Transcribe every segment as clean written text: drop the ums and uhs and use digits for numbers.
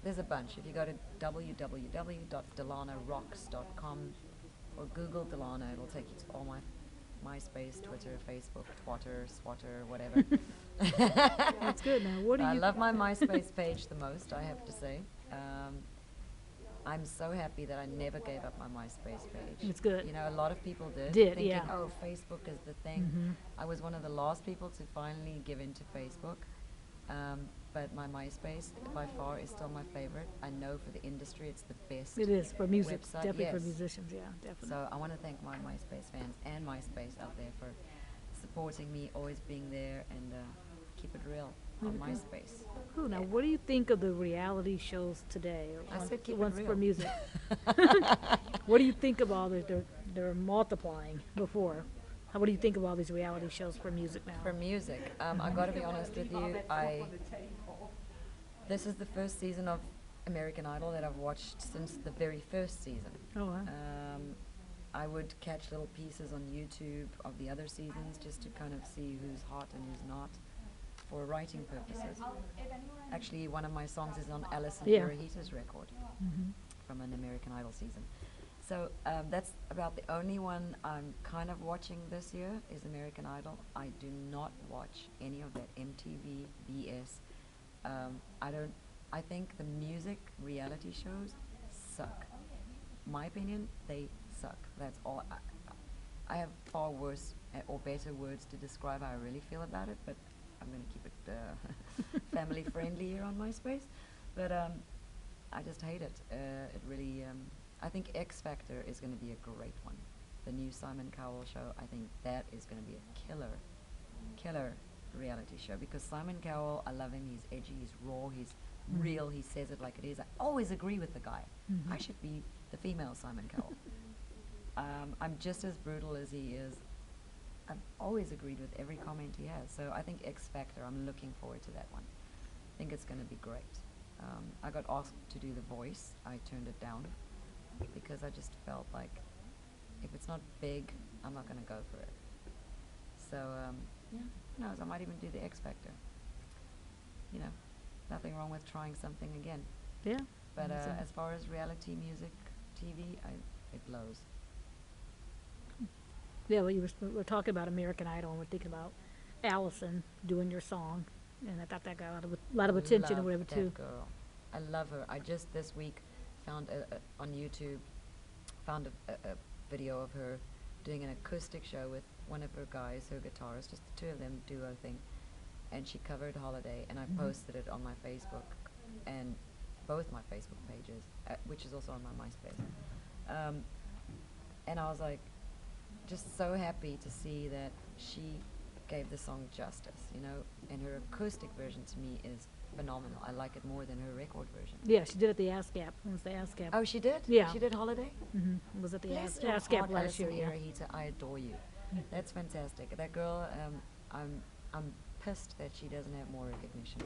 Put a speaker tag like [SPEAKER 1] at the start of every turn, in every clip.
[SPEAKER 1] there's a bunch. If you go to www.dilanarocks.com or Google Dilana, it'll take you to all my MySpace, Twitter, Facebook, Twatter, Swatter, whatever.
[SPEAKER 2] That's good. Now, what do
[SPEAKER 1] I
[SPEAKER 2] you?
[SPEAKER 1] love my MySpace page the most, I have to say. I'm so happy that I never gave up my MySpace page.
[SPEAKER 2] It's good.
[SPEAKER 1] You know, a lot of people did,
[SPEAKER 2] Did,
[SPEAKER 1] thinking,
[SPEAKER 2] yeah.
[SPEAKER 1] oh, Facebook is the thing. I was one of the last people to finally give into Facebook. But my MySpace, by far, is still my favorite. I know for the industry, it's the best.
[SPEAKER 2] It is for music,
[SPEAKER 1] website.
[SPEAKER 2] definitely for
[SPEAKER 1] Yes.
[SPEAKER 2] musicians. Yeah, definitely.
[SPEAKER 1] So I want to thank my MySpace fans and MySpace out there for supporting me, always being there, and keep it real on MySpace.
[SPEAKER 2] Cool. Now, what do you think of the reality shows today? Or
[SPEAKER 1] I said keep it
[SPEAKER 2] ones
[SPEAKER 1] real.
[SPEAKER 2] for music. What do you think of all this? They're multiplying before. What do you think of all these reality shows for music now?
[SPEAKER 1] For music, I got to be honest with you. This is the first season of American Idol that I've watched since the very first season.
[SPEAKER 2] Oh, wow.
[SPEAKER 1] I would catch little pieces on YouTube of the other seasons just to kind of see who's hot and who's not for writing purposes. Actually, one of my songs is on Alison
[SPEAKER 2] Yeah.
[SPEAKER 1] Irahita's record from an American Idol season. So that's about the only one I'm kind of watching this year is American Idol. I do not watch any of that MTV BS. I think the music reality shows suck. My opinion, they suck. That's all. I have far worse or better words to describe how I really feel about it, but I'm going to keep it family friendly here on MySpace. But I just hate it. It really. I think X Factor is going to be a great one. The new Simon Cowell show. I think that is going to be a killer reality show because Simon Cowell, I love him. He's edgy, he's raw, he's real. He says it like it is. I always agree with the guy. I should be the female Simon Cowell. I'm just as brutal as he is. I've always agreed with every comment he has. So I think X Factor, I'm looking forward to that one. I think it's going to be great. I got asked to do The Voice. I turned it down because I just felt like if it's not big, I'm not going to go for it. So, yeah, who knows? I might even do the X Factor. You know, nothing wrong with trying something again.
[SPEAKER 2] Yeah.
[SPEAKER 1] But as far as reality music, TV, it blows.
[SPEAKER 2] Yeah, well, we're talking about American Idol, and we're thinking about Allison doing your song, and I thought that got a lot of attention or
[SPEAKER 1] Love
[SPEAKER 2] whatever
[SPEAKER 1] that
[SPEAKER 2] too.
[SPEAKER 1] girl. I love her. I just this week found on YouTube found a video of her doing an acoustic show with one of her guys, her guitarist, just the two of them duo thing, and she covered Holiday, and I posted it on my Facebook and both my Facebook pages, which is also on my MySpace. And I was like, just so happy to see that she gave the song justice, you know, and her acoustic version to me is phenomenal. I like it more than her record version.
[SPEAKER 2] Yeah, she did it at the ASCAP. It was the ASCAP.
[SPEAKER 1] Oh, she did?
[SPEAKER 2] Yeah.
[SPEAKER 1] She did Holiday?
[SPEAKER 2] It was at the
[SPEAKER 1] Bless your
[SPEAKER 2] ASCAP
[SPEAKER 1] heart,
[SPEAKER 2] last year.
[SPEAKER 1] Alison
[SPEAKER 2] Yeah.
[SPEAKER 1] Irahita, I adore you. That's fantastic. That girl, I'm pissed that she doesn't have more recognition.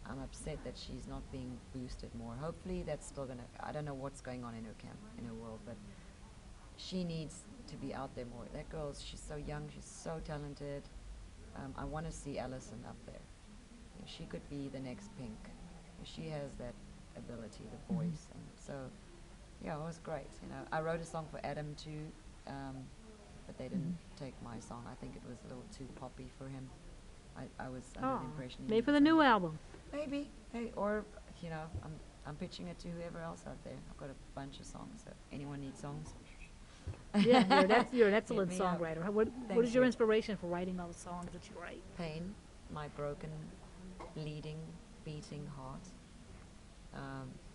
[SPEAKER 1] I'm upset that she's not being boosted more. Hopefully that's still gonna, I don't know what's going on in her camp, in her world, but she needs to be out there more. That girl, she's so young, she's so talented. I want to see Alison up there. She could be the next Pink. She has that ability, the voice, and so yeah, it was great. You know, I wrote a song for Adam too, but they didn't take my song. I think it was a little too poppy for him. I was under the impression he
[SPEAKER 2] maybe
[SPEAKER 1] needed
[SPEAKER 2] for the new
[SPEAKER 1] something.
[SPEAKER 2] album.
[SPEAKER 1] Maybe, hey, or you know, I'm pitching it to whoever else out there. I've got a bunch of songs. So anyone needs songs?
[SPEAKER 2] Yeah, you're an excellent
[SPEAKER 1] me up.
[SPEAKER 2] songwriter. What
[SPEAKER 1] Thank
[SPEAKER 2] is your
[SPEAKER 1] you.
[SPEAKER 2] inspiration for writing all the songs that you write?
[SPEAKER 1] Pain, my broken, bleeding, beating heart.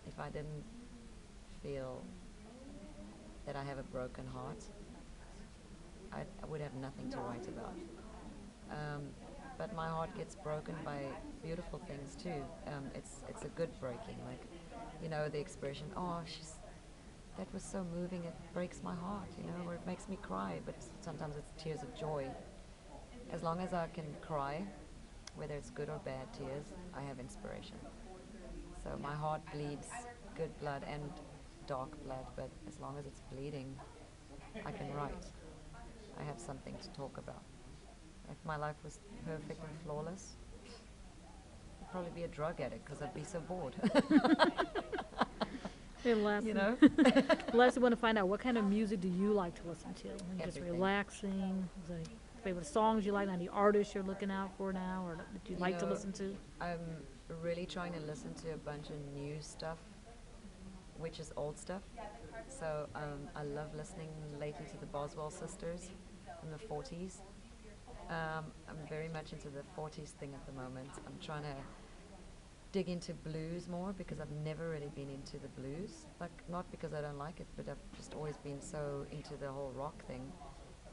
[SPEAKER 1] If I didn't feel that I have a broken heart, I would have nothing to write about. But my heart gets broken by beautiful things too. It's a good breaking, like, you know, the expression, oh, that was so moving, it breaks my heart, you know, or it makes me cry, but sometimes it's tears of joy. As long as I can cry, whether it's good or bad tears, I have inspiration. So my heart bleeds good blood and dark blood, but as long as it's bleeding, I can write. I have something to talk about. If my life was perfect and flawless, probably be a drug addict because I'd be so bored.
[SPEAKER 2] And lastly,
[SPEAKER 1] You know?
[SPEAKER 2] lastly, want to find out what kind of music do you like to listen to? Just
[SPEAKER 1] Everything.
[SPEAKER 2] relaxing. Is there any favorite songs you like? Any artists you're looking out for now, or that you
[SPEAKER 1] You
[SPEAKER 2] like to
[SPEAKER 1] know,
[SPEAKER 2] listen to?
[SPEAKER 1] I'm really trying to listen to a bunch of new stuff, which is old stuff. So I love listening lately to the Boswell sisters from the 40s. I'm very much into the 40s thing at the moment. I'm trying to dig into blues more because I've never really been into the blues. Like, not because I don't like it, but I've just always been so into the whole rock thing.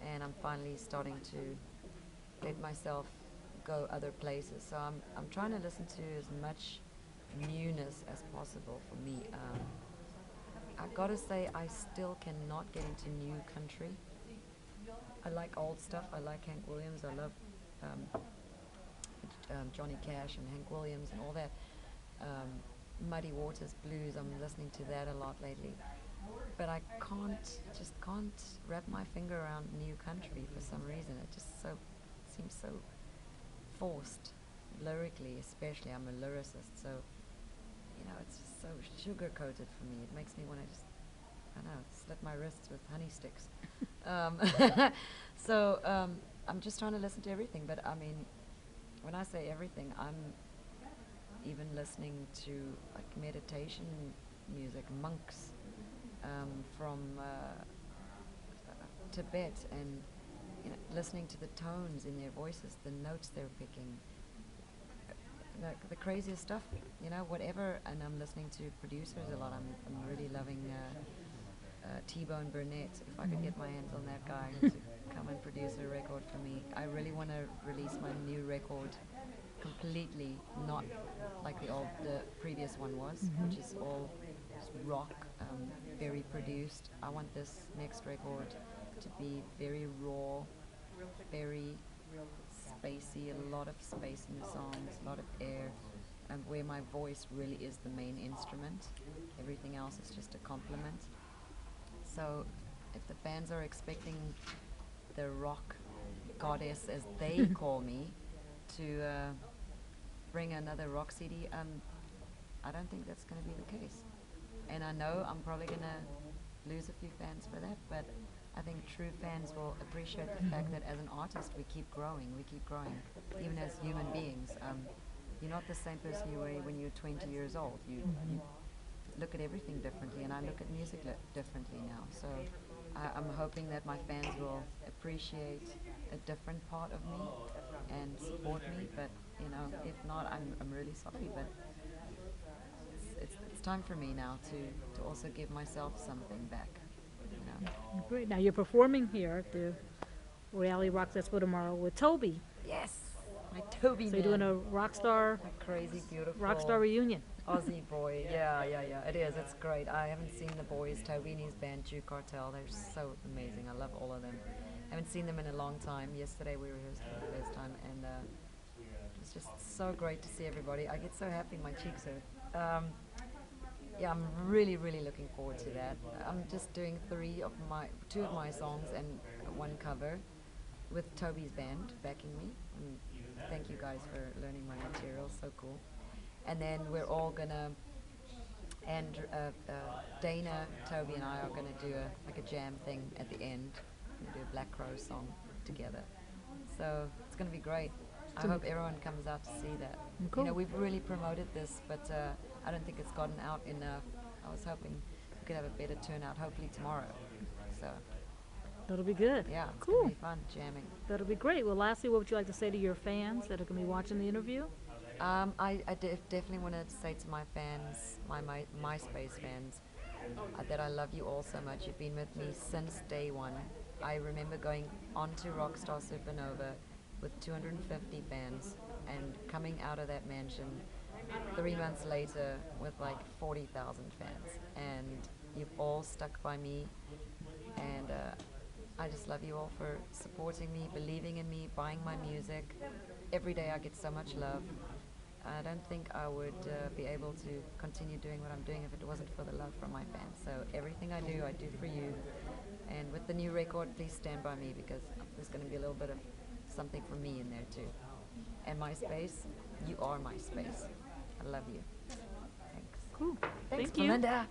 [SPEAKER 1] And I'm finally starting to let myself go other places. So I'm trying to listen to as much newness as possible for me. I gotta say, I still cannot get into new country. I like old stuff. I like Hank Williams. I love um, Johnny Cash and Hank Williams and all that. Muddy Waters blues. I'm listening to that a lot lately. But I can't wrap my finger around new country for some reason. It just seems so forced, lyrically especially. I'm a lyricist, so it's just so sugar coated for me. It makes me want to just, I don't know, slit my wrists with honey sticks. um, I'm just trying to listen to everything. But I mean, when I say everything, I'm even listening to like meditation music, monks from Tibet, and listening to the tones in their voices, the notes they're picking, the craziest stuff, whatever. And I'm listening to producers a lot. I'm really loving T-Bone Burnett. If I could get my hands on that guy to come and produce a record for me. I really want to release my new record completely not like the previous one was, which is all just rock, very produced. I want this next record to be very raw, very spacey, a lot of space in the songs, a lot of air, and where my voice really is the main instrument. Everything else is just a complement. So if the fans are expecting the rock goddess, as they call me, to bring another rock CD, I don't think that's going to be the case. And I know I'm probably going to lose a few fans for that, but I think true fans will appreciate the fact that as an artist we keep growing, even as human beings. You're not the same person you were when you were 20 years old. You look at everything differently, and I look at music differently now. So I'm hoping that my fans will appreciate a different part of me and support me. But if not, I'm really sorry. But it's time for me now to also give myself something back.
[SPEAKER 2] Great. Now you're performing here at the Reality Rock Expo tomorrow with Toby.
[SPEAKER 1] Yes, my Toby.
[SPEAKER 2] So you're doing a rock star reunion.
[SPEAKER 1] Aussie boy. Yeah. It is. It's great. I haven't seen the boys, Toby and his band, Jew Cartel. They're so amazing. I love all of them. I haven't seen them in a long time. Yesterday we rehearsed for the first time, and it's just so great to see everybody. I get so happy. My cheeks hurt. Yeah, I'm really, really looking forward to that. I'm just doing two of my songs and one cover with Toby's band backing me. And thank you guys for learning my material. So cool. And then we're all gonna, and Dana, Toby, and I are gonna do a jam thing at the end. We're gonna do a Black Crow song together. So it's gonna be great. I hope everyone comes out to see that.
[SPEAKER 2] Cool.
[SPEAKER 1] We've really promoted this, but I don't think it's gotten out enough. I was hoping we could have a better turnout, hopefully tomorrow. So
[SPEAKER 2] that'll be good.
[SPEAKER 1] yeah, it's
[SPEAKER 2] cool.
[SPEAKER 1] gonna be fun jamming.
[SPEAKER 2] That'll be great. Well, lastly, what would you like to say to your fans that are going to be watching the interview?
[SPEAKER 1] I definitely want to say to my fans, my MySpace fans, that I love you all so much. You've been with me since day one. I remember going onto Rockstar Supernova with 250 fans and coming out of that mansion 3 months later with like 40,000 fans. And you've all stuck by me, and I just love you all for supporting me, believing in me, buying my music. Every day I get so much love. I don't think I would be able to continue doing what I'm doing if it wasn't for the love from my fans. So everything I do for you. And with the new record, please stand by me, because there's going to be a little bit of something for me in there too. And MySpace, You are my space. I love you. Thanks.
[SPEAKER 2] Cool.
[SPEAKER 1] Thanks,
[SPEAKER 2] Thank you.
[SPEAKER 1] Melinda.